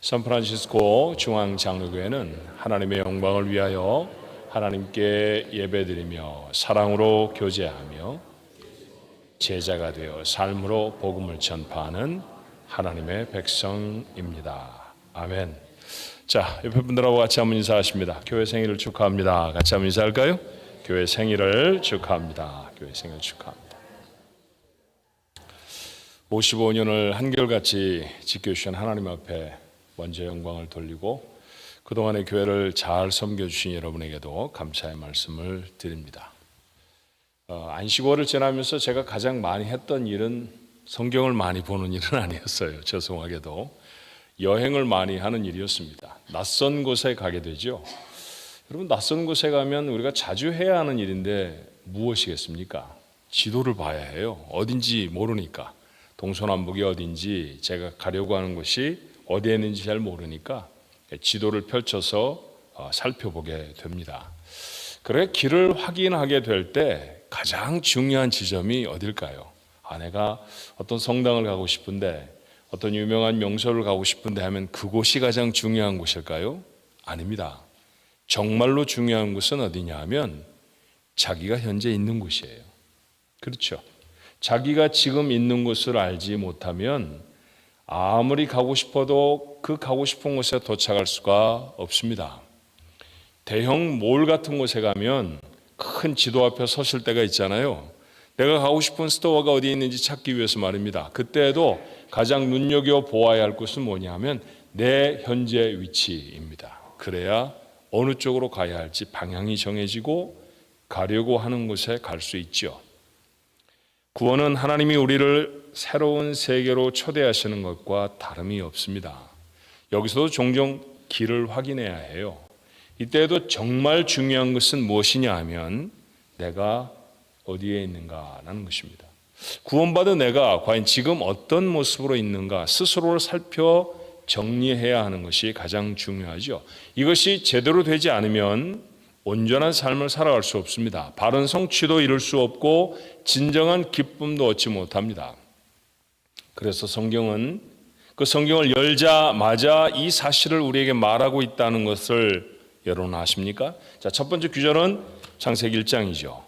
샌프란시스코 중앙장로교회는 하나님의 영광을 위하여 하나님께 예배드리며 사랑으로 교제하며 제자가 되어 삶으로 복음을 전파하는 하나님의 백성입니다. 아멘. 자, 옆에 분들하고 같이 한번 인사하십니다. 교회 생일을 축하합니다. 같이 한번 인사할까요? 교회 생일을 축하합니다. 교회 생일 축하합니다. 55년을 한결같이 지켜주신 하나님 앞에 먼저 영광을 돌리고 그동안의 교회를 잘 섬겨주신 여러분에게도 감사의 말씀을 드립니다. 안식월을 지나면서 제가 가장 많이 했던 일은 성경을 많이 보는 일은 아니었어요. 죄송하게도 여행을 많이 하는 일이었습니다. 낯선 곳에 가게 되죠. 여러분, 낯선 곳에 가면 우리가 자주 해야 하는 일인데 무엇이겠습니까? 지도를 봐야 해요. 어딘지 모르니까. 동서남북이 어딘지 제가 가려고 하는 곳이 어디에 있는지 잘 모르니까 지도를 펼쳐서 살펴보게 됩니다. 그래 길을 확인하게 될 때 가장 중요한 지점이 어딜까요? 내가 어떤 성당을 가고 싶은데 어떤 유명한 명소를 가고 싶은데 하면 그곳이 가장 중요한 곳일까요? 아닙니다. 정말로 중요한 곳은 어디냐 하면 자기가 현재 있는 곳이에요. 그렇죠? 자기가 지금 있는 곳을 알지 못하면 아무리 가고 싶어도 그 가고 싶은 곳에 도착할 수가 없습니다. 대형 몰 같은 곳에 가면 큰 지도 앞에 서실 때가 있잖아요. 내가 가고 싶은 스토어가 어디에 있는지 찾기 위해서 말입니다. 그때에도 가장 눈여겨보아야 할 곳은 뭐냐 하면 내 현재 위치입니다. 그래야 어느 쪽으로 가야 할지 방향이 정해지고 가려고 하는 곳에 갈 수 있죠. 구원은 하나님이 우리를 새로운 세계로 초대하시는 것과 다름이 없습니다. 여기서도 종종 길을 확인해야 해요. 이때에도 정말 중요한 것은 무엇이냐 하면 내가 어디에 있는가라는 것입니다. 구원받은 내가 과연 지금 어떤 모습으로 있는가 스스로를 살펴 정리해야 하는 것이 가장 중요하죠. 이것이 제대로 되지 않으면 온전한 삶을 살아갈 수 없습니다. 바른 성취도 이룰 수 없고 진정한 기쁨도 얻지 못합니다. 그래서 성경은 그 성경을 열자마자 이 사실을 우리에게 말하고 있다는 것을 여러분 아십니까? 자, 첫 번째 구절은 창세기 1장이죠.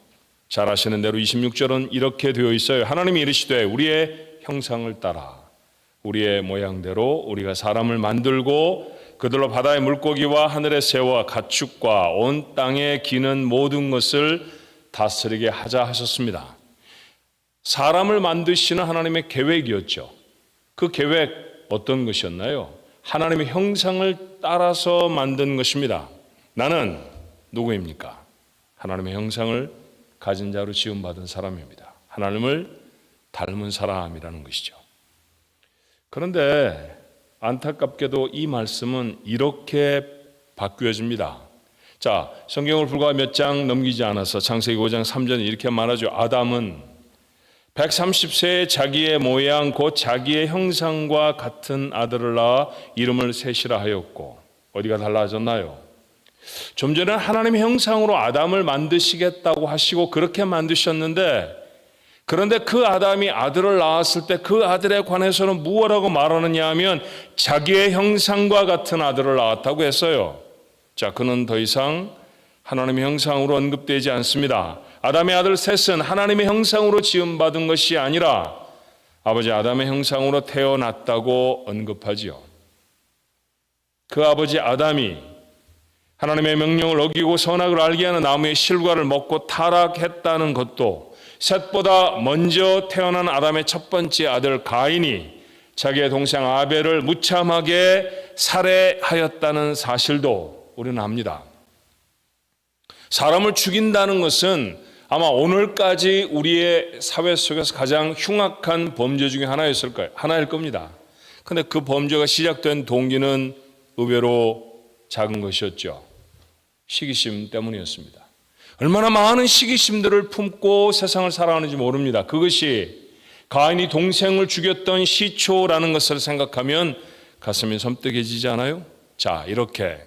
잘 아시는 대로 26절은 이렇게 되어 있어요. 하나님이 이르시되 우리의 형상을 따라 우리의 모양대로 우리가 사람을 만들고 그들로 바다의 물고기와 하늘의 새와 가축과 온 땅에 기는 모든 것을 다스리게 하자 하셨습니다. 사람을 만드시는 하나님의 계획이었죠. 그 계획 어떤 것이었나요? 하나님의 형상을 따라서 만든 것입니다. 나는 누구입니까? 하나님의 형상을 가진 자로 지음받은 사람입니다. 하나님을 닮은 사람이라는 것이죠. 그런데 안타깝게도 이 말씀은 이렇게 바뀌어집니다. 자, 성경을 불과 몇 장 넘기지 않아서 창세기 5장 3절에 이렇게 말하죠. 아담은 130세에 자기의 모양 곧 자기의 형상과 같은 아들을 낳아 이름을 셋이라 하였고 어디가 달라졌나요? 좀 전에 하나님의 형상으로 아담을 만드시겠다고 하시고 그렇게 만드셨는데 그런데 그 아담이 아들을 낳았을 때 그 아들에 관해서는 무엇라고 말하느냐 하면 자기의 형상과 같은 아들을 낳았다고 했어요. 자, 그는 더 이상 하나님의 형상으로 언급되지 않습니다. 아담의 아들 셋은 하나님의 형상으로 지음받은 것이 아니라 아버지 아담의 형상으로 태어났다고 언급하지요. 그 아버지 아담이 하나님의 명령을 어기고 선악을 알게 하는 나무의 실과를 먹고 타락했다는 것도 셋보다 먼저 태어난 아담의 첫 번째 아들 가인이 자기의 동생 아벨을 무참하게 살해하였다는 사실도 우리는 압니다. 사람을 죽인다는 것은 아마 오늘까지 우리의 사회 속에서 가장 흉악한 범죄 중에 하나일 겁니다. 그런데 그 범죄가 시작된 동기는 의외로 작은 것이었죠. 시기심 때문이었습니다. 얼마나 많은 시기심들을 품고 세상을 살아가는지 모릅니다. 그것이 가인이 동생을 죽였던 시초라는 것을 생각하면 가슴이 섬뜩해지지 않아요? 자, 이렇게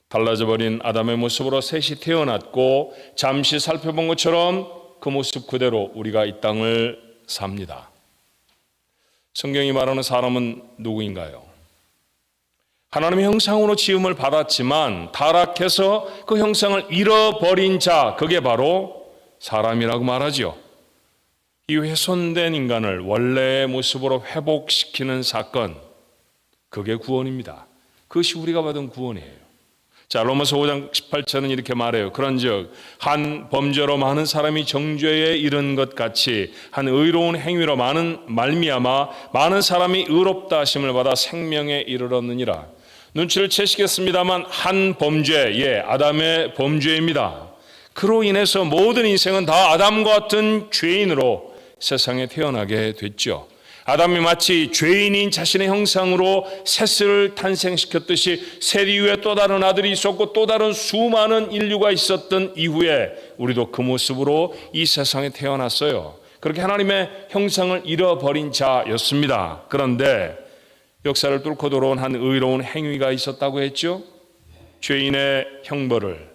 달라져버린 아담의 모습으로 셋이 태어났고 잠시 살펴본 것처럼 그 모습 그대로 우리가 이 땅을 삽니다. 성경이 말하는 사람은 누구인가요? 하나님의 형상으로 지음을 받았지만 타락해서 그 형상을 잃어버린 자, 그게 바로 사람이라고 말하지요. 이 훼손된 인간을 원래의 모습으로 회복시키는 사건, 그게 구원입니다. 그것이 우리가 받은 구원이에요. 자, 로마서 5장 18절은 이렇게 말해요. 그런즉 한 범죄로 많은 사람이 정죄에 이른 것 같이 한 의로운 행위로 말미암아 많은 사람이 의롭다 하심을 받아 생명에 이르렀느니라. 눈치를 채시겠습니다만 한 범죄, 아담의 범죄입니다. 그로 인해서 모든 인생은 다 아담과 같은 죄인으로 세상에 태어나게 됐죠. 아담이 마치 죄인인 자신의 형상으로 셋을 탄생시켰듯이 셋 이후에 또 다른 아들이 있었고 또 다른 수많은 인류가 있었던 이후에 우리도 그 모습으로 이 세상에 태어났어요. 그렇게 하나님의 형상을 잃어버린 자였습니다. 그런데 역사를 뚫고 들어온 한 의로운 행위가 있었다고 했죠. 죄인의 형벌을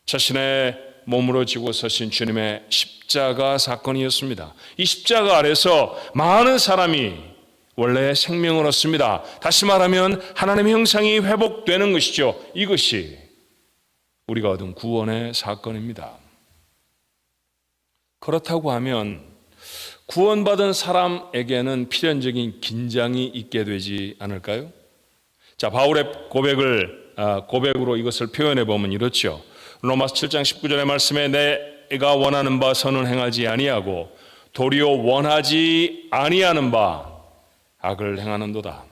자신의 몸으로 지고 서신 주님의 십자가 사건이었습니다. 이 십자가 아래서 많은 사람이 원래 생명을 얻습니다. 다시 말하면 하나님의 형상이 회복되는 것이죠. 이것이 우리가 얻은 구원의 사건입니다. 그렇다고 하면 구원받은 사람에게는 필연적인 긴장이 있게 되지 않을까요? 자, 바울의 고백으로 이것을 표현해 보면 이렇죠. 로마서 7장 19절의 말씀에 내가 원하는 바 선은 행하지 아니하고 도리어 원하지 아니하는 바 악을 행하는도다.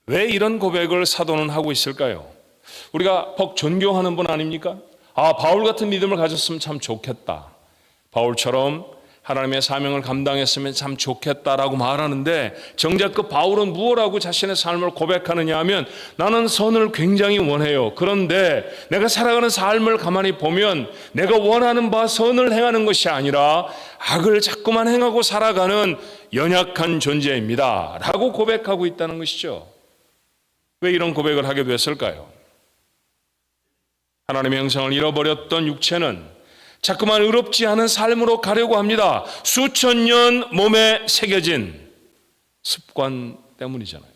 왜 이런 고백을 사도는 하고 있을까요? 우리가 퍽 존경하는 분 아닙니까? 바울 같은 믿음을 가졌으면 참 좋겠다. 바울처럼 하나님의 사명을 감당했으면 참 좋겠다라고 말하는데 정작 그 바울은 무엇라고 자신의 삶을 고백하느냐 하면 나는 선을 굉장히 원해요. 그런데 내가 살아가는 삶을 가만히 보면 내가 원하는 바 선을 행하는 것이 아니라 악을 자꾸만 행하고 살아가는 연약한 존재입니다 라고 고백하고 있다는 것이죠. 왜 이런 고백을 하게 됐을까요? 하나님의 형상을 잃어버렸던 육체는 자꾸만 의롭지 않은 삶으로 가려고 합니다. 수천 년 몸에 새겨진 습관 때문이잖아요.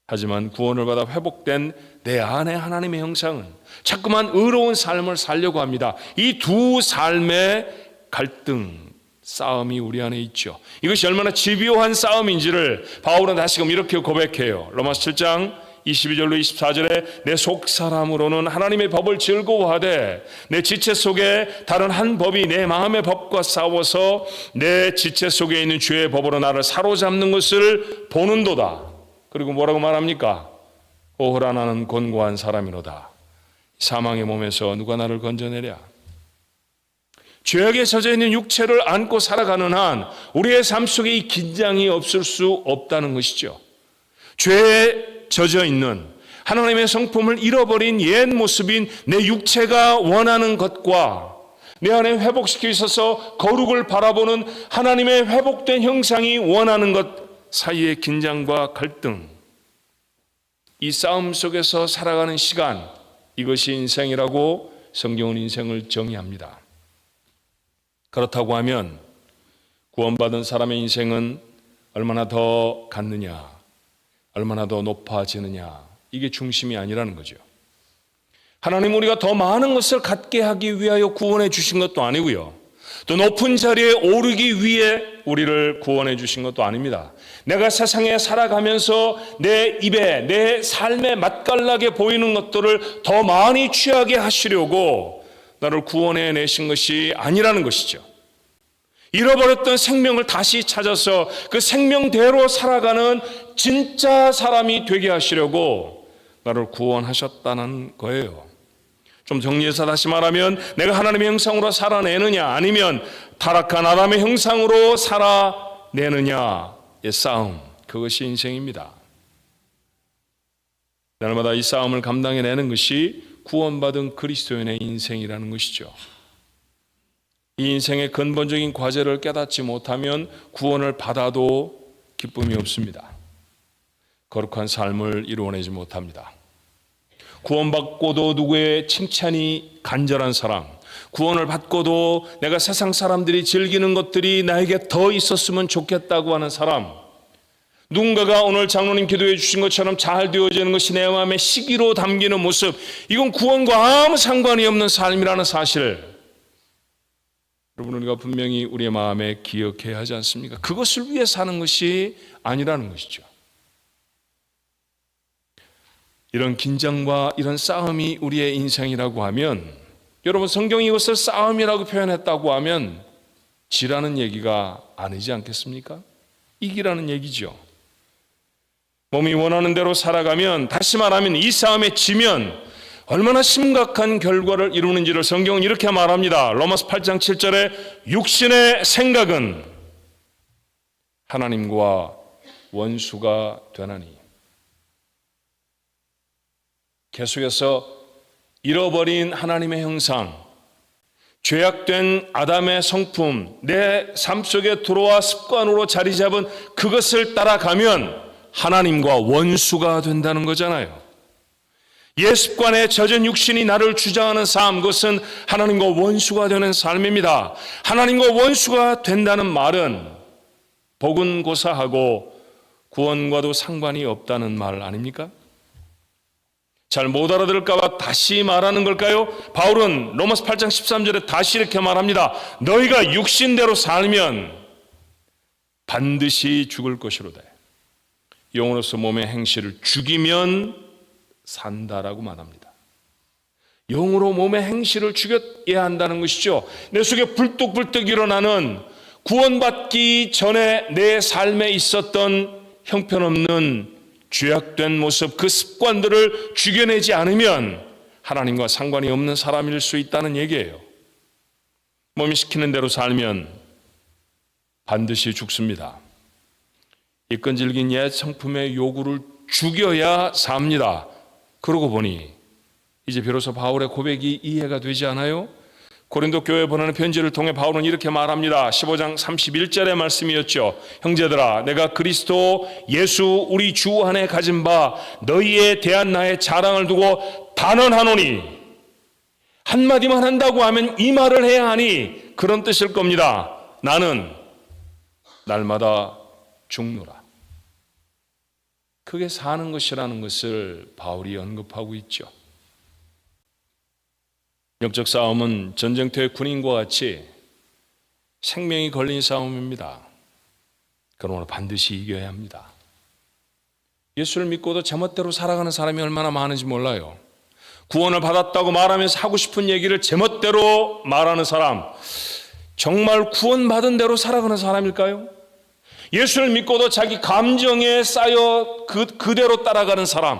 하지만 구원을 받아 회복된 내 안에 하나님의 형상은 자꾸만 의로운 삶을 살려고 합니다. 이 두 삶의 갈등, 싸움이 우리 안에 있죠. 이것이 얼마나 집요한 싸움인지를 바울은 다시금 이렇게 고백해요. 로마서 7장 22절로 24절에 내 속사람으로는 하나님의 법을 즐거워하되 내 지체 속에 다른 한 법이 내 마음의 법과 싸워서 내 지체 속에 있는 죄의 법으로 나를 사로잡는 것을 보는도다. 그리고 뭐라고 말합니까? 오호라 나는 곤고한 사람이로다. 사망의 몸에서 누가 나를 건져내랴. 죄악에 젖어 있는 육체를 안고 살아가는 한 우리의 삶 속에 이 긴장이 없을 수 없다는 것이죠. 죄에 젖어 있는 하나님의 성품을 잃어버린 옛 모습인 내 육체가 원하는 것과 내 안에 회복시켜 있어서 거룩을 바라보는 하나님의 회복된 형상이 원하는 것 사이의 긴장과 갈등, 이 싸움 속에서 살아가는 시간, 이것이 인생이라고 성경은 인생을 정의합니다. 그렇다고 하면 구원받은 사람의 인생은 얼마나 더 갖느냐, 얼마나 더 높아지느냐, 이게 중심이 아니라는 거죠. 하나님 우리가 더 많은 것을 갖게 하기 위하여 구원해 주신 것도 아니고요. 또 높은 자리에 오르기 위해 우리를 구원해 주신 것도 아닙니다. 내가 세상에 살아가면서 내 입에, 내 삶에 맛깔나게 보이는 것들을 더 많이 취하게 하시려고 나를 구원해 내신 것이 아니라는 것이죠. 잃어버렸던 생명을 다시 찾아서 그 생명대로 살아가는 진짜 사람이 되게 하시려고 나를 구원하셨다는 거예요. 좀 정리해서 다시 말하면 내가 하나님의 형상으로 살아내느냐 아니면 타락한 아담의 형상으로 살아내느냐의 싸움, 그것이 인생입니다. 날마다 이 싸움을 감당해내는 것이 구원받은 그리스도인의 인생이라는 것이죠. 이 인생의 근본적인 과제를 깨닫지 못하면 구원을 받아도 기쁨이 없습니다. 거룩한 삶을 이루어내지 못합니다. 구원받고도 누구의 칭찬이 간절한 사람, 구원을 받고도 내가 세상 사람들이 즐기는 것들이 나에게 더 있었으면 좋겠다고 하는 사람, 누군가가 오늘 장로님 기도해 주신 것처럼 잘 되어지는 것이 내 마음의 시기로 담기는 모습, 이건 구원과 아무 상관이 없는 삶이라는 사실을 여러분, 우리가 분명히 우리의 마음에 기억해야 하지 않습니까? 그것을 위해 사는 것이 아니라는 것이죠. 이런 긴장과 이런 싸움이 우리의 인생이라고 하면, 여러분, 성경이 이것을 싸움이라고 표현했다고 하면 지라는 얘기가 아니지 않겠습니까? 이기라는 얘기죠. 몸이 원하는 대로 살아가면, 다시 말하면 이 싸움에 지면 얼마나 심각한 결과를 이루는지를 성경은 이렇게 말합니다. 로마서 8장 7절에 육신의 생각은 하나님과 원수가 되나니. 계속해서 잃어버린 하나님의 형상, 죄악된 아담의 성품, 내 삶 속에 들어와 습관으로 자리 잡은 그것을 따라가면 하나님과 원수가 된다는 거잖아요. 옛 습관에 젖은 육신이 나를 주장하는 삶, 그것은 하나님과 원수가 되는 삶입니다. 하나님과 원수가 된다는 말은 복은 고사하고 구원과도 상관이 없다는 말 아닙니까? 잘 못 알아들을까 봐 다시 말하는 걸까요? 바울은 로마서 8장 13절에 다시 이렇게 말합니다. 너희가 육신대로 살면 반드시 죽을 것이로다. 영으로서 몸의 행실을 죽이면 산다라고 말합니다. 영으로 몸의 행실을 죽여야 한다는 것이죠. 내 속에 불뚝불뚝 일어나는, 구원받기 전에 내 삶에 있었던 형편없는 죄악된 모습, 그 습관들을 죽여내지 않으면 하나님과 상관이 없는 사람일 수 있다는 얘기예요. 몸이 시키는 대로 살면 반드시 죽습니다. 이 끈질긴 옛 성품의 요구를 죽여야 삽니다. 그러고 보니 이제 비로소 바울의 고백이 이해가 되지 않아요? 고린도 교회에 보내는 편지를 통해 바울은 이렇게 말합니다. 15장 31절의 말씀이었죠. 형제들아, 내가 그리스도 예수 우리 주 안에 가진 바 너희에 대한 나의 자랑을 두고 단언하노니, 한마디만 한다고 하면 이 말을 해야 하니 그런 뜻일 겁니다. 나는 날마다 죽노라. 그게 사는 것이라는 것을 바울이 언급하고 있죠. 영적 싸움은 전쟁터의 군인과 같이 생명이 걸린 싸움입니다. 그러나 반드시 이겨야 합니다. 예수를 믿고도 제멋대로 살아가는 사람이 얼마나 많은지 몰라요. 구원을 받았다고 말하면서 하고 싶은 얘기를 제멋대로 말하는 사람, 정말 구원받은 대로 살아가는 사람일까요? 예수를 믿고도 자기 감정에 쌓여 그대로 따라가는 사람,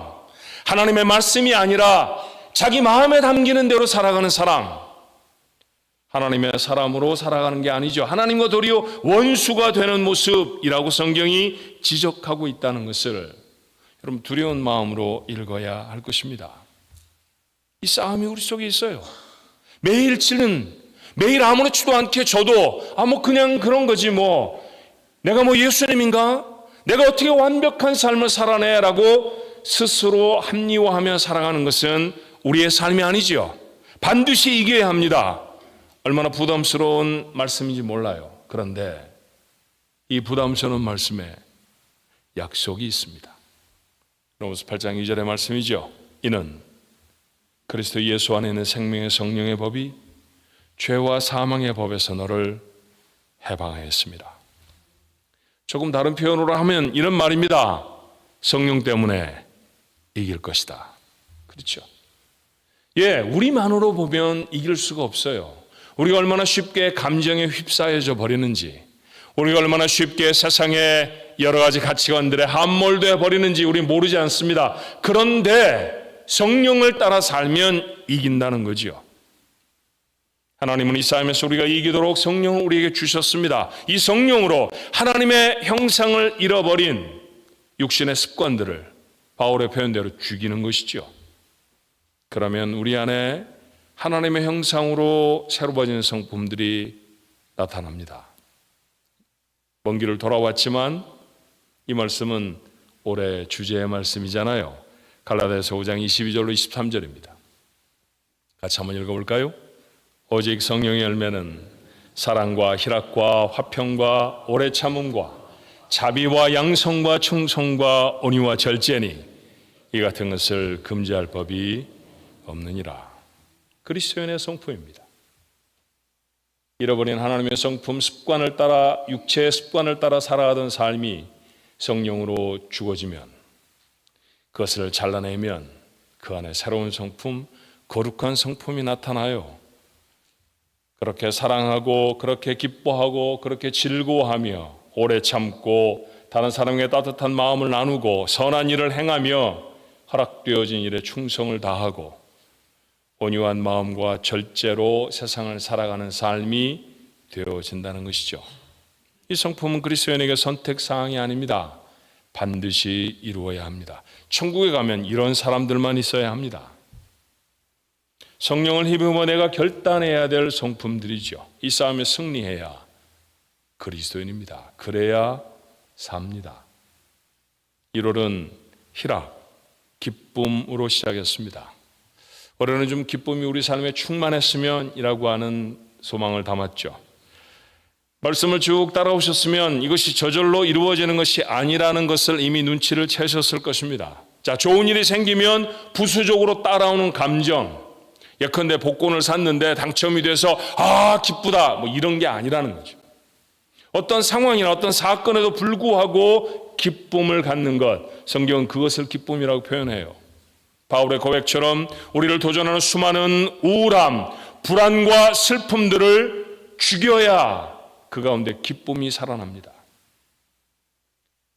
하나님의 말씀이 아니라 자기 마음에 담기는 대로 살아가는 사람, 하나님의 사람으로 살아가는 게 아니죠. 하나님과 도리어 원수가 되는 모습이라고 성경이 지적하고 있다는 것을 여러분, 두려운 마음으로 읽어야 할 것입니다. 이 싸움이 우리 속에 있어요. 매일 치는, 매일 아무렇지도 않게 저도 그냥 그런 거지 내가 예수님인가? 내가 어떻게 완벽한 삶을 살아내라고 스스로 합리화하며 살아가는 것은 우리의 삶이 아니지요. 반드시 이겨야 합니다. 얼마나 부담스러운 말씀인지 몰라요. 그런데 이 부담스러운 말씀에 약속이 있습니다. 로마서 8장 2절의 말씀이죠. 이는 그리스도 예수 안에 있는 생명의 성령의 법이 죄와 사망의 법에서 너를 해방하였습니다. 조금 다른 표현으로 하면 이런 말입니다. 성령 때문에 이길 것이다. 그렇죠? 우리만으로 보면 이길 수가 없어요. 우리가 얼마나 쉽게 감정에 휩싸여져 버리는지, 우리가 얼마나 쉽게 세상의 여러 가지 가치관들에 함몰되어 버리는지 우리 모르지 않습니다. 그런데 성령을 따라 살면 이긴다는 거죠. 하나님은 이 싸움에서 우리가 이기도록 성령을 우리에게 주셨습니다. 이 성령으로 하나님의 형상을 잃어버린 육신의 습관들을 바울의 표현대로 죽이는 것이죠. 그러면 우리 안에 하나님의 형상으로 새로 버진 성품들이 나타납니다. 먼 길을 돌아왔지만 이 말씀은 올해 주제의 말씀이잖아요. 갈라디아서 5장 22절로 23절입니다. 같이 한번 읽어볼까요? 오직 성령의 열매는 사랑과 희락과 화평과 오래 참음과 자비와 양성과 충성과 온유와 절제니 이 같은 것을 금지할 법이 없느니라. 그리스도인의 성품입니다. 잃어버린 하나님의 성품, 습관을 따라, 육체의 습관을 따라 살아가던 삶이 성령으로 죽어지면, 그것을 잘라내면 그 안에 새로운 성품, 거룩한 성품이 나타나요. 그렇게 사랑하고, 그렇게 기뻐하고, 그렇게 즐거워하며, 오래 참고, 다른 사람에게 따뜻한 마음을 나누고, 선한 일을 행하며, 허락되어진 일에 충성을 다하고, 온유한 마음과 절제로 세상을 살아가는 삶이 되어진다는 것이죠. 이 성품은 그리스도인에게 선택사항이 아닙니다. 반드시 이루어야 합니다. 천국에 가면 이런 사람들만 있어야 합니다. 성령을 힘입어 내가 결단해야 될 성품들이죠. 이 싸움에 승리해야 그리스도인입니다. 그래야 삽니다. 1월은 희락, 기쁨으로 시작했습니다. 올해는 좀 기쁨이 우리 삶에 충만했으면 이라고 하는 소망을 담았죠. 말씀을 쭉 따라오셨으면 이것이 저절로 이루어지는 것이 아니라는 것을 이미 눈치를 채셨을 것입니다. 자, 좋은 일이 생기면 부수적으로 따라오는 감정, 예컨대 복권을 샀는데 당첨이 돼서 기쁘다, 뭐 이런 게 아니라는 거죠. 어떤 상황이나 어떤 사건에도 불구하고 기쁨을 갖는 것, 성경은 그것을 기쁨이라고 표현해요. 바울의 고백처럼 우리를 도전하는 수많은 우울함, 불안과 슬픔들을 죽여야 그 가운데 기쁨이 살아납니다.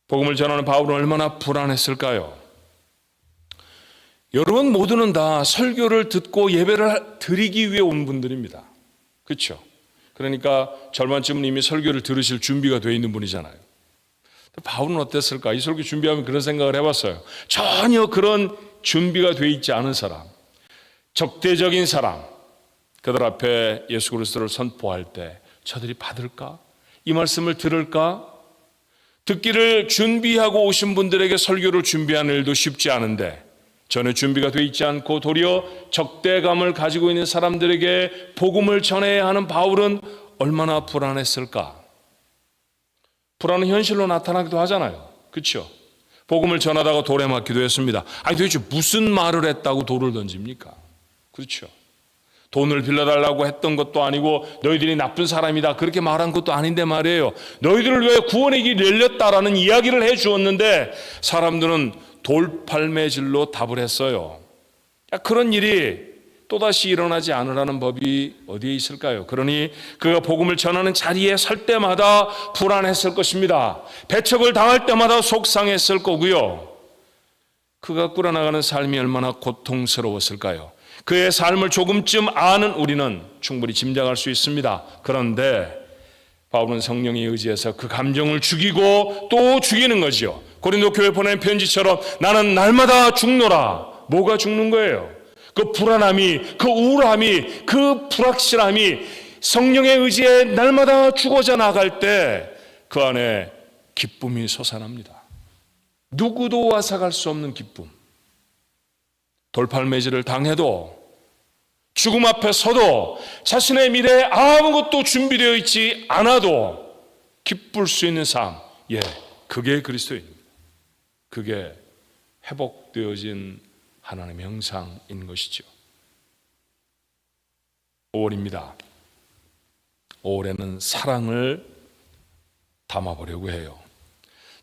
복음을 전하는 바울은 얼마나 불안했을까요? 여러분 모두는 다 설교를 듣고 예배를 드리기 위해 온 분들입니다. 그렇죠? 그러니까 절반쯤은 이미 설교를 들으실 준비가 되어 있는 분이잖아요. 바울은 어땠을까? 이 설교 준비하면 그런 생각을 해봤어요. 전혀 그런 준비가 되어 있지 않은 사람, 적대적인 사람, 그들 앞에 예수 그리스도를 선포할 때 저들이 받을까? 이 말씀을 들을까? 듣기를 준비하고 오신 분들에게 설교를 준비하는 일도 쉽지 않은데 전혀 준비가 되어 있지 않고 도리어 적대감을 가지고 있는 사람들에게 복음을 전해야 하는 바울은 얼마나 불안했을까? 불안은 현실로 나타나기도 하잖아요. 그렇죠? 복음을 전하다가 돌에 맞기도 했습니다. 아니 도대체 무슨 말을 했다고 돌을 던집니까? 그렇죠? 돈을 빌려달라고 했던 것도 아니고 너희들이 나쁜 사람이다 그렇게 말한 것도 아닌데 말이에요. 너희들을 왜 구원의 길이 열렸다라는 이야기를 해 주었는데 사람들은 돌팔매질로 답을 했어요. 그런 일이 또다시 일어나지 않으라는 법이 어디에 있을까요? 그러니 그가 복음을 전하는 자리에 설 때마다 불안했을 것입니다. 배척을 당할 때마다 속상했을 거고요. 그가 꾸려나가는 삶이 얼마나 고통스러웠을까요? 그의 삶을 조금쯤 아는 우리는 충분히 짐작할 수 있습니다. 그런데 바울은 성령에 의지해서 그 감정을 죽이고 또 죽이는 거죠. 고린도 교회 보낸 편지처럼 나는 날마다 죽노라. 뭐가 죽는 거예요? 그 불안함이, 그 우울함이, 그 불확실함이 성령의 의지에 날마다 죽어져 나갈 때 그 안에 기쁨이 솟아납니다. 누구도 와서갈 수 없는 기쁨. 돌팔매질을 당해도 죽음 앞에 서도 자신의 미래에 아무것도 준비되어 있지 않아도 기쁠 수 있는 삶. 그게 그리스도입니다. 그게 회복되어진 하나님의 형상인 것이죠. 5월입니다. 5월에는 사랑을 담아보려고 해요.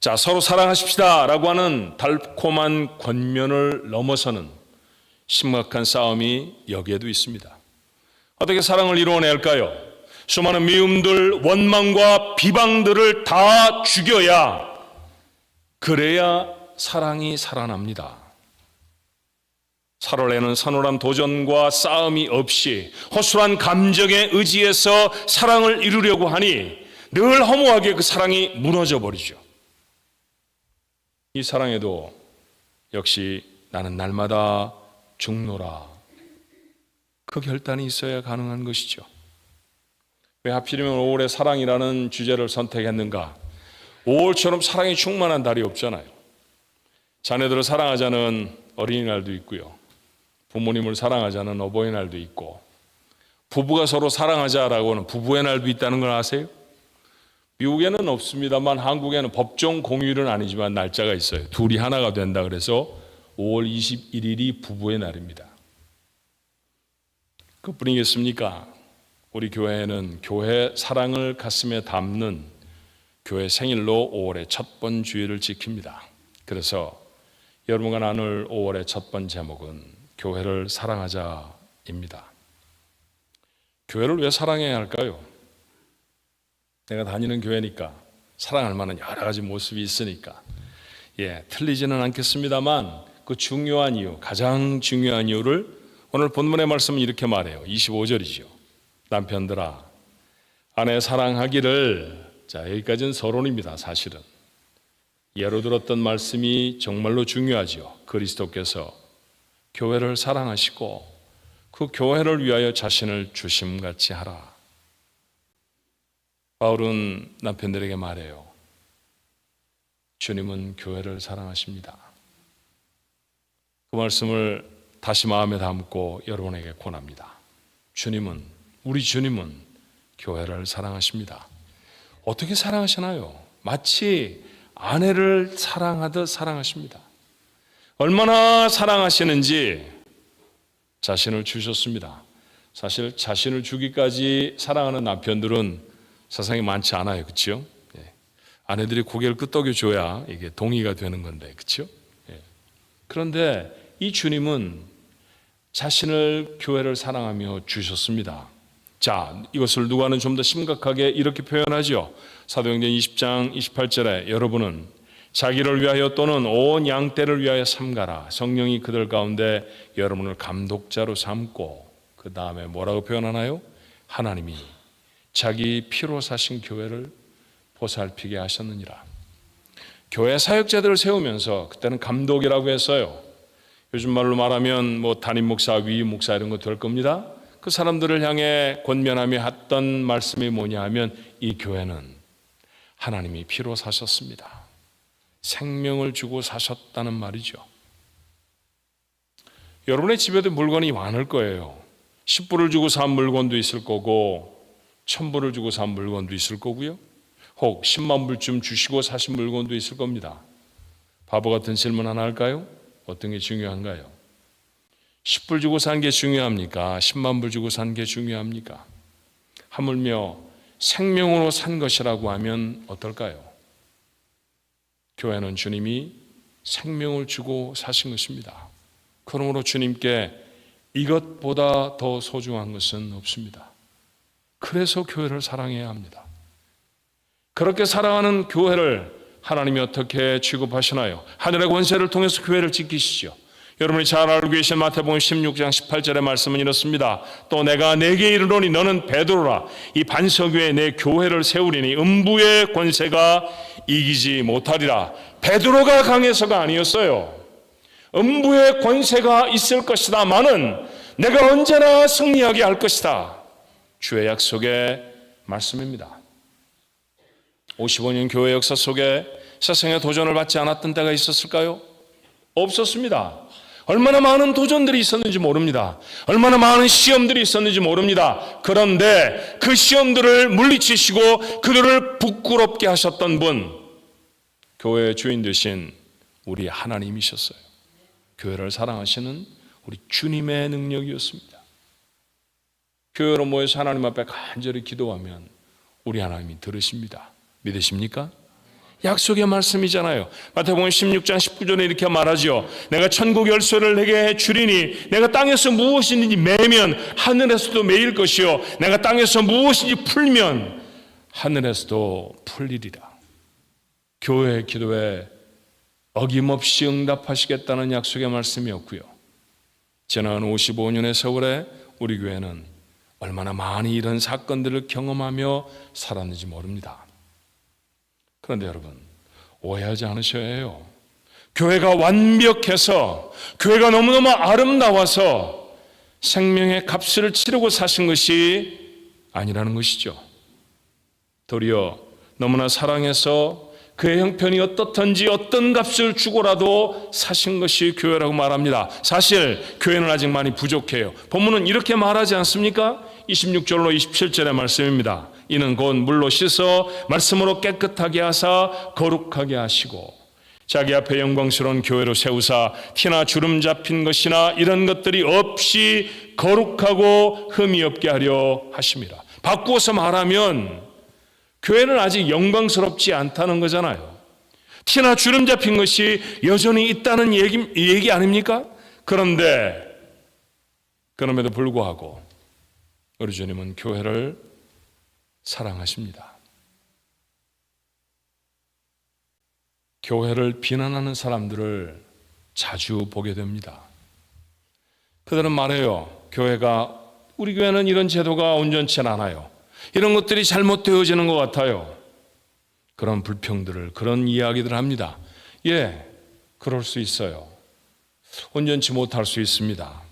자, 서로 사랑하십시다 라고 하는 달콤한 권면을 넘어서는 심각한 싸움이 여기에도 있습니다. 어떻게 사랑을 이루어낼까요? 수많은 미움들, 원망과 비방들을 다 죽여야 그래야 사랑이 살아납니다. 살아내는 서늘한 도전과 싸움이 없이 허술한 감정에 의지해서 사랑을 이루려고 하니 늘 허무하게 그 사랑이 무너져 버리죠. 이 사랑에도 역시 나는 날마다 죽노라. 그 결단이 있어야 가능한 것이죠. 왜 하필이면 5월에 사랑이라는 주제를 선택했는가? 5월처럼 사랑이 충만한 달이 없잖아요. 자녀들을 사랑하자는 어린이날도 있고요. 부모님을 사랑하자는 어버이날도 있고 부부가 서로 사랑하자라고 하는 부부의 날도 있다는 걸 아세요? 미국에는 없습니다만 한국에는 법정 공휴일은 아니지만 날짜가 있어요. 둘이 하나가 된다 그래서 5월 21일이 부부의 날입니다. 그뿐이겠습니까? 우리 교회는 교회 사랑을 가슴에 담는 교회 생일로 5월의 첫 번 주일을 지킵니다. 그래서 여러분과 나눌 5월의 첫 번 제목은 교회를 사랑하자입니다. 교회를 왜 사랑해야 할까요? 내가 다니는 교회니까 사랑할 만한 여러 가지 모습이 있으니까 틀리지는 않겠습니다만 그 중요한 이유, 가장 중요한 이유를 오늘 본문의 말씀은 이렇게 말해요. 25절이죠. 남편들아 아내 사랑하기를. 자, 여기까지는 서론입니다. 사실은 예로 들었던 말씀이 정말로 중요하죠. 그리스도께서 교회를 사랑하시고 그 교회를 위하여 자신을 주심같이 하라. 바울은 남편들에게 말해요. 주님은 교회를 사랑하십니다. 그 말씀을 다시 마음에 담고 여러분에게 권합니다. 우리 주님은 교회를 사랑하십니다. 어떻게 사랑하시나요? 마치 아내를 사랑하듯 사랑하십니다. 얼마나 사랑하시는지 자신을 주셨습니다. 사실 자신을 주기까지 사랑하는 남편들은 세상에 많지 않아요. 그렇죠? 아내들이 고개를 끄덕여 줘야 이게 동의가 되는 건데, 그렇죠? 그런데 이 주님은 자신을 교회를 사랑하며 주셨습니다. 자, 이것을 누가는 좀 더 심각하게 이렇게 표현하죠. 사도행전 20장 28절에 여러분은 자기를 위하여 또는 온 양떼를 위하여 삼가라. 성령이 그들 가운데 여러분을 감독자로 삼고, 그 다음에 뭐라고 표현하나요? 하나님이 자기 피로 사신 교회를 보살피게 하셨느니라. 교회 사역자들을 세우면서 그때는 감독이라고 했어요. 요즘 말로 말하면 담임 목사, 위임 목사 이런 거 될 겁니다. 그 사람들을 향해 권면하며 했던 말씀이 뭐냐 하면 이 교회는 하나님이 피로 사셨습니다. 생명을 주고 사셨다는 말이죠. 여러분의 집에도 물건이 많을 거예요. 10불을 주고 산 물건도 있을 거고 1000불을 주고 산 물건도 있을 거고요. 혹 10만 불쯤 주시고 사신 물건도 있을 겁니다. 바보 같은 질문 하나 할까요? 어떤 게 중요한가요? 10불 주고 산 게 중요합니까? 10만 불 주고 산 게 중요합니까? 하물며 생명으로 산 것이라고 하면 어떨까요? 교회는 주님이 생명을 주고 사신 것입니다. 그러므로 주님께 이것보다 더 소중한 것은 없습니다. 그래서 교회를 사랑해야 합니다. 그렇게 사랑하는 교회를 하나님이 어떻게 취급하시나요? 하늘의 권세를 통해서 교회를 지키시죠. 여러분이 잘 알고 계신 마태복음 16장 18절의 말씀은 이렇습니다. 또 내가 네게 이르노니 너는 베드로라. 이 반석 위에 내 교회를 세우리니 음부의 권세가 이기지 못하리라. 베드로가 강해서가 아니었어요. 음부의 권세가 있을 것이다마는 내가 언제나 승리하게 할 것이다. 주의 약속의 말씀입니다. 55년 교회 역사 속에 세상에 도전을 받지 않았던 때가 있었을까요? 없었습니다. 얼마나 많은 도전들이 있었는지 모릅니다. 얼마나 많은 시험들이 있었는지 모릅니다. 그런데 그 시험들을 물리치시고 그들을 부끄럽게 하셨던 분, 교회의 주인 되신 우리 하나님이셨어요. 교회를 사랑하시는 우리 주님의 능력이었습니다. 교회로 모여서 하나님 앞에 간절히 기도하면 우리 하나님이 들으십니다. 믿으십니까? 약속의 말씀이잖아요. 마태복음 16장 19절에 이렇게 말하죠. 내가 천국 열쇠를 내게 주리니 내가 땅에서 무엇이든지 매면 하늘에서도 매일 것이요 내가 땅에서 무엇이든지 풀면 하늘에서도 풀리리라. 교회의 기도에 어김없이 응답하시겠다는 약속의 말씀이었고요. 지난 55년의 세월에 우리 교회는 얼마나 많이 이런 사건들을 경험하며 살았는지 모릅니다. 그런데 여러분, 오해하지 아니셔야 해요. 교회가 완벽해서, 교회가 너무너무 아름다워서 생명의 값을 치르고 사신 것이 아니라는 것이죠. 도리어 너무나 사랑해서 그의 형편이 어떻든지 어떤 값을 주고라도 사신 것이 교회라고 말합니다. 사실 교회는 아직 많이 부족해요. 본문은 이렇게 말하지 않습니까? 26절로 27절의 말씀입니다. 이는 곧 물로 씻어 말씀으로 깨끗하게 하사 거룩하게 하시고 자기 앞에 영광스러운 교회로 세우사 티나 주름 잡힌 것이나 이런 것들이 없이 거룩하고 흠이 없게 하려 하심이라. 바꾸어서 말하면 교회는 아직 영광스럽지 않다는 거잖아요. 티나 주름 잡힌 것이 여전히 있다는 얘기 아닙니까? 그런데 그럼에도 불구하고 우리 주님은 교회를 사랑하십니다. 교회를 비난하는 사람들을 자주 보게 됩니다. 그들은 말해요. 우리 교회는 이런 제도가 온전치 않아요. 이런 것들이 잘못되어지는 것 같아요. 그런 불평들을, 그런 이야기들을 합니다. 예, 그럴 수 있어요. 온전치 못할 수 있습니다.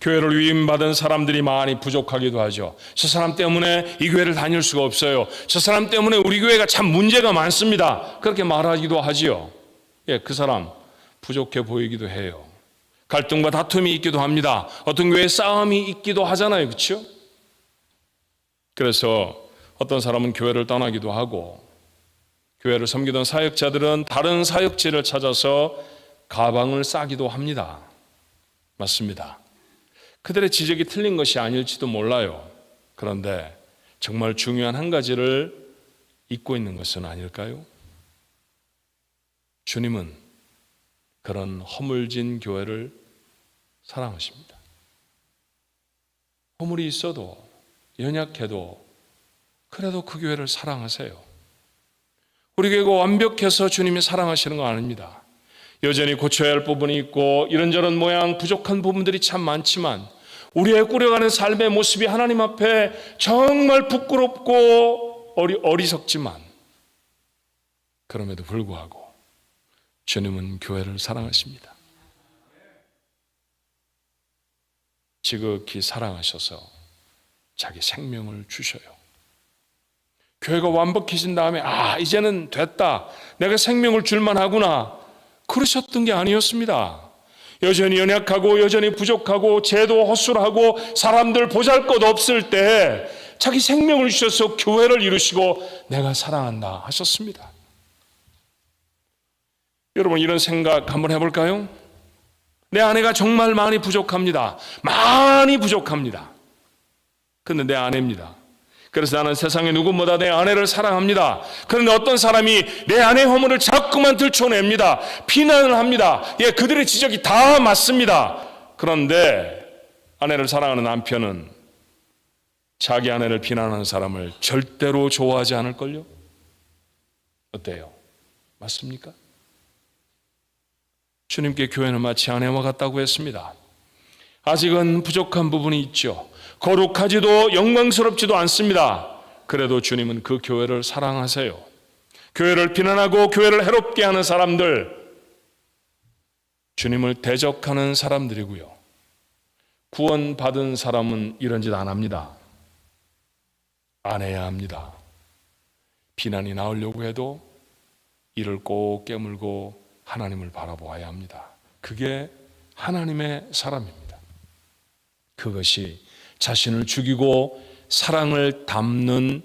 교회를 위임받은 사람들이 많이 부족하기도 하죠. 저 사람 때문에 이 교회를 다닐 수가 없어요. 저 사람 때문에 우리 교회가 참 문제가 많습니다. 그렇게 말하기도 하지요. 예, 그 사람 부족해 보이기도 해요. 갈등과 다툼이 있기도 합니다. 어떤 교회에 싸움이 있기도 하잖아요. 그렇죠? 그래서 어떤 사람은 교회를 떠나기도 하고 교회를 섬기던 사역자들은 다른 사역지를 찾아서 가방을 싸기도 합니다. 맞습니다. 그들의 지적이 틀린 것이 아닐지도 몰라요. 그런데 정말 중요한 한 가지를 잊고 있는 것은 아닐까요? 주님은 그런 허물진 교회를 사랑하십니다. 허물이 있어도 연약해도 그래도 그 교회를 사랑하세요. 우리 교회가 완벽해서 주님이 사랑하시는 거 아닙니다. 여전히 고쳐야 할 부분이 있고 이런저런 모양 부족한 부분들이 참 많지만 우리의 꾸려가는 삶의 모습이 하나님 앞에 정말 부끄럽고 어리석지만 그럼에도 불구하고 주님은 교회를 사랑하십니다. 지극히 사랑하셔서 자기 생명을 주셔요. 교회가 완벽해진 다음에 이제는 됐다. 내가 생명을 줄만 하구나. 그러셨던 게 아니었습니다. 여전히 연약하고 여전히 부족하고 죄도 허술하고 사람들 보잘것 없을 때 자기 생명을 주셔서 교회를 이루시고 내가 사랑한다 하셨습니다. 여러분 이런 생각 한번 해볼까요? 내 아내가 정말 많이 부족합니다. 많이 부족합니다. 근데 내 아내입니다. 그래서 나는 세상의 누구보다 내 아내를 사랑합니다. 그런데 어떤 사람이 내 아내의 허물을 자꾸만 들춰냅니다. 비난을 합니다. 예, 그들의 지적이 다 맞습니다. 그런데 아내를 사랑하는 남편은 자기 아내를 비난하는 사람을 절대로 좋아하지 않을걸요? 어때요? 맞습니까? 주님께 교회는 마치 아내와 같다고 했습니다. 아직은 부족한 부분이 있죠. 거룩하지도 영광스럽지도 않습니다. 그래도 주님은 그 교회를 사랑하세요. 교회를 비난하고 교회를 해롭게 하는 사람들, 주님을 대적하는 사람들이고요. 구원받은 사람은 이런 짓 안 합니다. 안 해야 합니다. 비난이 나오려고 해도 이를 꼭 깨물고 하나님을 바라보아야 합니다. 그게 하나님의 사람입니다. 그것이 자신을 죽이고 사랑을 담는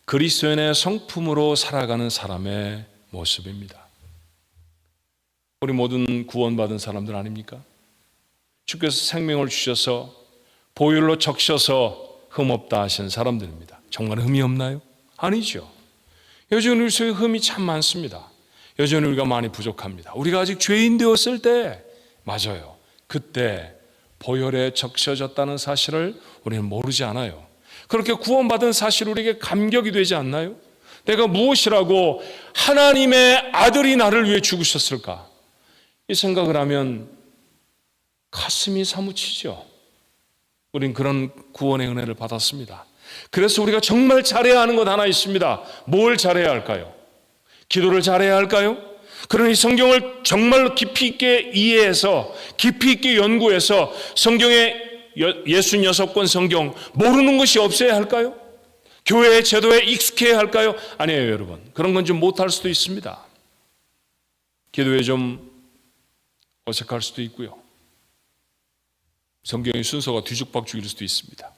그리스도인의 성품으로 살아가는 사람의 모습입니다. 우리 모든 구원받은 사람들 아닙니까? 주께서 생명을 주셔서 보혈로 적셔서 흠없다 하신 사람들입니다. 정말 흠이 없나요? 아니죠. 여전히 우리 속에 흠이 참 많습니다. 여전히 우리가 많이 부족합니다. 우리가 아직 죄인 되었을 때 맞아요. 그때 보혈에 적셔졌다는 사실을 우리는 모르지 않아요. 그렇게 구원받은 사실 우리에게 감격이 되지 않나요? 내가 무엇이라고 하나님의 아들이 나를 위해 죽으셨을까? 이 생각을 하면 가슴이 사무치죠. 우린 그런 구원의 은혜를 받았습니다. 그래서 우리가 정말 잘해야 하는 것 하나 있습니다. 뭘 잘해야 할까요? 기도를 잘해야 할까요? 그러니 성경을 정말 깊이 있게 이해해서 깊이 있게 연구해서 성경의 66권 성경 모르는 것이 없어야 할까요? 교회의 제도에 익숙해야 할까요? 아니에요, 여러분. 그런 건 좀 못할 수도 있습니다. 기도에 좀 어색할 수도 있고요. 성경의 순서가 뒤죽박죽일 수도 있습니다.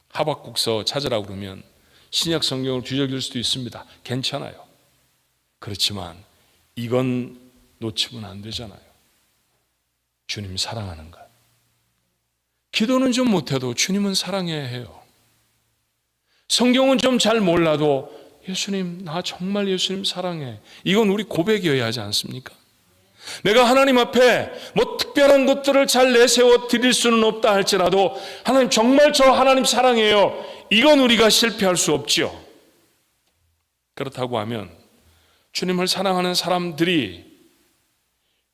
하박국서 찾으라고 그러면 신약 성경을 뒤적일 수도 있습니다. 괜찮아요. 그렇지만 이건 놓치면 안 되잖아요. 주님 사랑하는 것. 기도는 좀 못해도 주님은 사랑해야 해요. 성경은 좀 잘 몰라도 예수님, 나 정말 예수님 사랑해. 이건 우리 고백이어야 하지 않습니까? 내가 하나님 앞에 뭐 특별한 것들을 잘 내세워 드릴 수는 없다 할지라도 하나님 정말 저 하나님 사랑해요. 이건 우리가 실패할 수 없지요. 그렇다고 하면 주님을 사랑하는 사람들이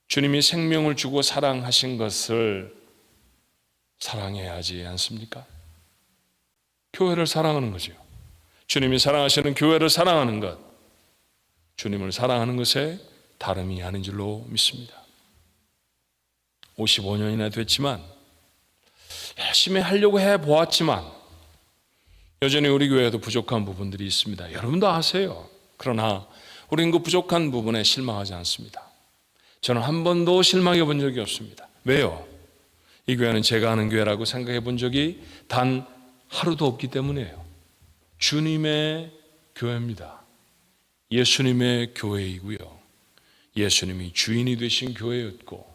주님이 생명을 주고 사랑하신 것을 사랑해야 하지 않습니까? 교회를 사랑하는 거죠. 주님이 사랑하시는 교회를 사랑하는 것, 주님을 사랑하는 것에 다름이 아닌 줄로 믿습니다. 55년이나 됐지만 열심히 하려고 해보았지만 여전히 우리 교회에도 부족한 부분들이 있습니다. 여러분도 아세요. 그러나 우리는 그 부족한 부분에 실망하지 않습니다. 저는 한 번도 실망해 본 적이 없습니다. 왜요? 이 교회는 제가 아는 교회라고 생각해 본 적이 단 하루도 없기 때문이에요. 주님의 교회입니다. 예수님의 교회이고요. 예수님이 주인이 되신 교회였고,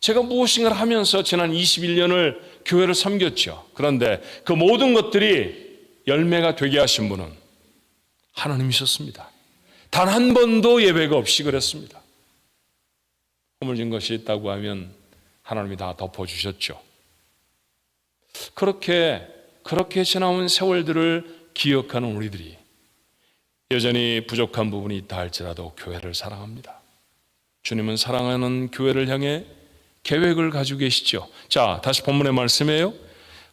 제가 무엇인가를 하면서 지난 21년을 교회를 섬겼죠. 그런데 그 모든 것들이 열매가 되게 하신 분은 하나님이셨습니다. 단 한 번도 예배가 없이 그랬습니다. 허물진 것이 있다고 하면 하나님이 다 덮어주셨죠. 그렇게 지나온 세월들을 기억하는 우리들이 여전히 부족한 부분이 있다 할지라도 교회를 사랑합니다. 주님은 사랑하는 교회를 향해 계획을 가지고 계시죠. 자, 다시 본문의 말씀이에요.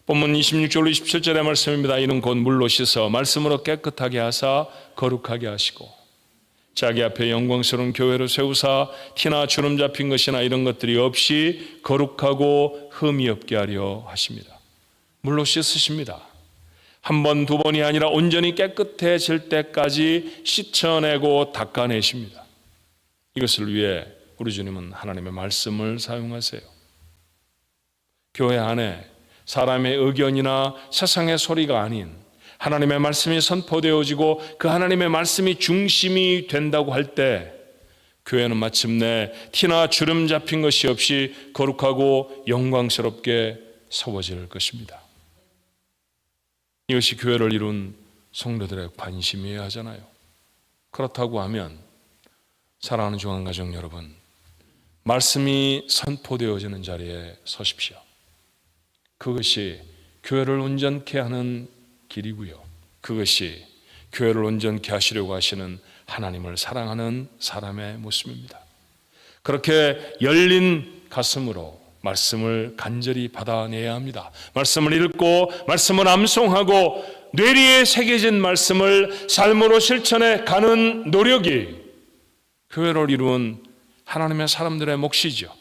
본문 26절로 27절의 말씀입니다. 이는 곧 물로 씻어 말씀으로 깨끗하게 하사 거룩하게 하시고 자기 앞에 영광스러운 교회를 세우사 티나 주름 잡힌 것이나 이런 것들이 없이 거룩하고 흠이 없게 하려 하십니다. 물로 씻으십니다. 한 번, 두 번이 아니라 온전히 깨끗해질 때까지 씻어내고 닦아내십니다. 이것을 위해 우리 주님은 하나님의 말씀을 사용하세요. 교회 안에 사람의 의견이나 세상의 소리가 아닌 하나님의 말씀이 선포되어지고 그 하나님의 말씀이 중심이 된다고 할 때 교회는 마침내 티나 주름 잡힌 것이 없이 거룩하고 영광스럽게 세워질 것입니다. 이것이 교회를 이룬 성도들의 관심이어야 하잖아요. 그렇다고 하면 사랑하는 중앙가족 여러분, 말씀이 선포되어지는 자리에 서십시오. 그것이 교회를 온전케 하는 길이고요. 그것이 교회를 온전케 하시려고 하시는 하나님을 사랑하는 사람의 모습입니다. 그렇게 열린 가슴으로 말씀을 간절히 받아내야 합니다. 말씀을 읽고 말씀을 암송하고 뇌리에 새겨진 말씀을 삶으로 실천해 가는 노력이 교회를 이루은 하나님의 사람들의 몫이죠.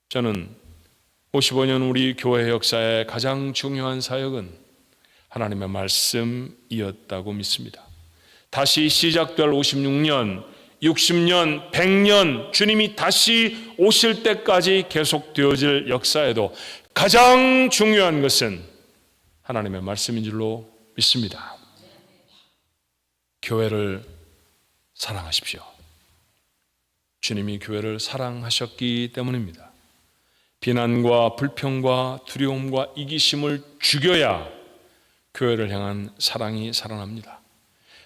저는 55년 우리 교회 역사의 가장 중요한 사역은 하나님의 말씀이었다고 믿습니다. 다시 시작될 56년, 60년, 100년 주님이 다시 오실 때까지 계속되어질 역사에도 가장 중요한 것은 하나님의 말씀인 줄로 믿습니다. 교회를 사랑하십시오. 주님이 교회를 사랑하셨기 때문입니다. 비난과 불평과 두려움과 이기심을 죽여야 교회를 향한 사랑이 살아납니다.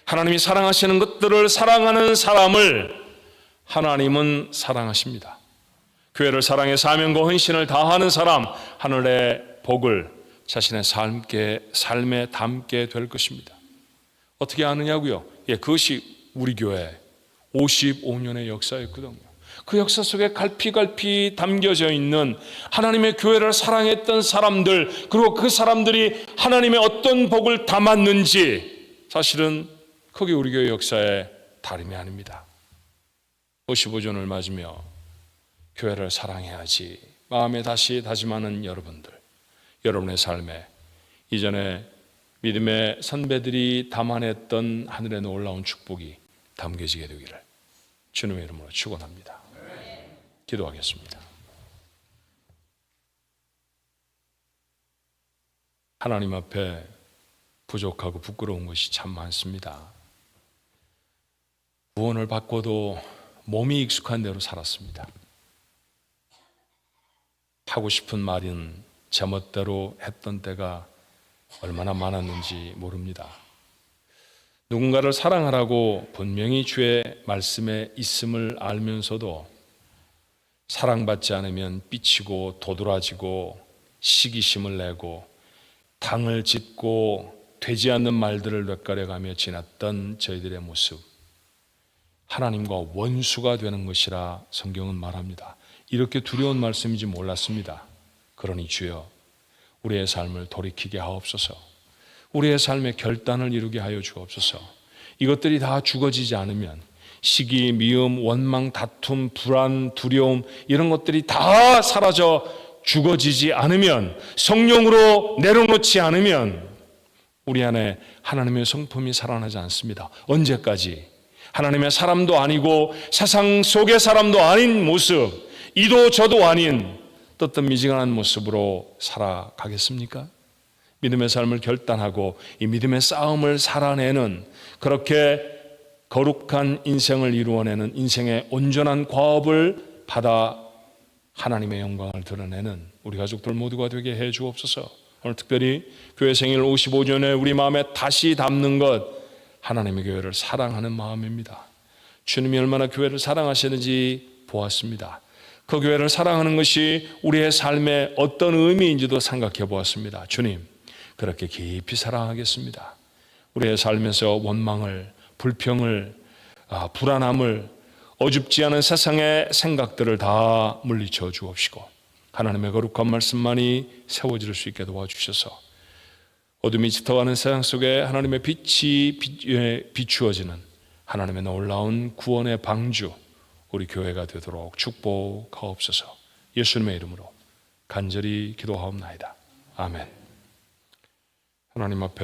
하나님이 사랑하시는 것들을 사랑하는 사람을 하나님은 사랑하십니다. 교회를 사랑해 사명과 헌신을 다하는 사람, 하늘의 복을 자신의 삶에 담게 될 것입니다. 어떻게 아느냐고요? 그것이 우리 교회 55년의 역사였거든요. 그 역사 속에 갈피갈피 담겨져 있는 하나님의 교회를 사랑했던 사람들, 그리고 그 사람들이 하나님의 어떤 복을 담았는지 사실은 그게 우리 교회 역사의 다름이 아닙니다. 55전을 맞으며 교회를 사랑해야지 마음에 다시 다짐하는 여러분들, 여러분의 삶에 이전에 믿음의 선배들이 담아냈던 하늘의 놀라운 축복이 담겨지게 되기를 주님의 이름으로 축원합니다. 기도하겠습니다. 하나님 앞에 부족하고 부끄러운 것이 참 많습니다. 구원을 받고도 몸이 익숙한 대로 살았습니다. 하고 싶은 말은 제멋대로 했던 때가 얼마나 많았는지 모릅니다. 누군가를 사랑하라고 분명히 주의 말씀에 있음을 알면서도 사랑받지 않으면 삐치고 도드라지고 시기심을 내고 당을 짓고 되지 않는 말들을 뇌까려가며 지났던 저희들의 모습, 하나님과 원수가 되는 것이라 성경은 말합니다. 이렇게 두려운 말씀인지 몰랐습니다. 그러니 주여, 우리의 삶을 돌이키게 하옵소서. 우리의 삶의 결단을 이루게 하여 주옵소서. 이것들이 다 죽어지지 않으면 시기, 미움, 원망, 다툼, 불안, 두려움 이런 것들이 다 사라져 죽어지지 않으면, 성령으로 내려놓지 않으면 우리 안에 하나님의 성품이 살아나지 않습니다. 언제까지? 하나님의 사람도 아니고 세상 속의 사람도 아닌 모습, 이도 저도 아닌 뜨뜻미지근한 모습으로 살아가겠습니까? 믿음의 삶을 결단하고 이 믿음의 싸움을 살아내는, 그렇게 거룩한 인생을 이루어내는 인생의 온전한 과업을 받아 하나님의 영광을 드러내는 우리 가족들 모두가 되게 해 주옵소서. 오늘 특별히 교회 생일 55주년에 우리 마음에 다시 담는 것, 하나님의 교회를 사랑하는 마음입니다. 주님이 얼마나 교회를 사랑하시는지 보았습니다. 그 교회를 사랑하는 것이 우리의 삶에 어떤 의미인지도 생각해 보았습니다. 주님, 그렇게 깊이 사랑하겠습니다. 우리의 삶에서 원망을, 불평을, 불안함을, 어줍지 않은 세상의 생각들을 다 물리쳐 주옵시고 하나님의 거룩한 말씀만이 세워질 수 있게 도와주셔서 어둠이 짙어가는 세상 속에 하나님의 빛이 비추어지는 하나님의 놀라운 구원의 방주, 우리 교회가 되도록 축복하옵소서. 예수님의 이름으로 간절히 기도하옵나이다. 아멘. 하나님 앞에